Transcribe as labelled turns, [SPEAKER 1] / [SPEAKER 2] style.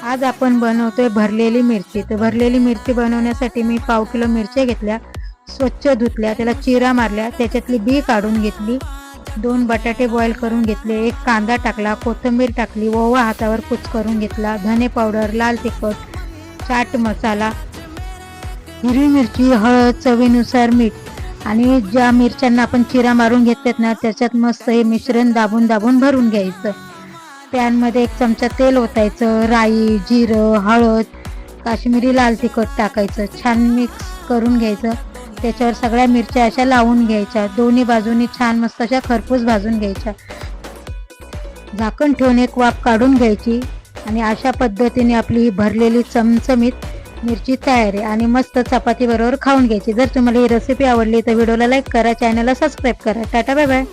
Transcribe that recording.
[SPEAKER 1] आज आपण बनवतोय भरलेली मिरची. तर भरलेली मिरची बनवण्यासाठी मी पाव किलो मिरच्या घेतल्या, स्वच्छ धुतल्या, त्याला चिरा मारल्या, त्याच्यातली बी काढून घेतली, 2 बटाटे बॉईल करून घेतले, 1 कांदा टाकला, कोथिंबीर टाकली, ओवा हातावर करून घेतला, धने पावडर, लाल तिखट, चाट मसाला, हिरवी मिरची, हळद, चवीनुसार मीठ आणि ज्या मिरच्यांना आपण चिरा मारून घेतल्यात ना त्याच्यात मस्त हे मिश्रण दाबून दाबून भरून घ्यायचं. पॅनमध्ये 1 चमचा तेल ओतायचं, राई, जिरं, हळद, काश्मीरी लाल तिखट टाकायचं, छान मिक्स करून घ्यायचं. त्याच्यावर सगळ्या मिरच्या अशा लावून घ्यायच्या, दोन्ही बाजूनी छान मस्त अशा खरपूस भाजून घ्यायच्या. झाकण ठेवून 1 वाफ काढून घ्यायची आणि अशा पद्धतीने आपली भरलेली चमचमीत मिरची तयार आहे आणि मस्त चपाती बरोबर खाऊन घ्यायची. जर तुम्हाला ही रेसिपी आवडली तर व्हिडिओला लाईक करा, चॅनलला सबस्क्राईब करा. Tata bye bye.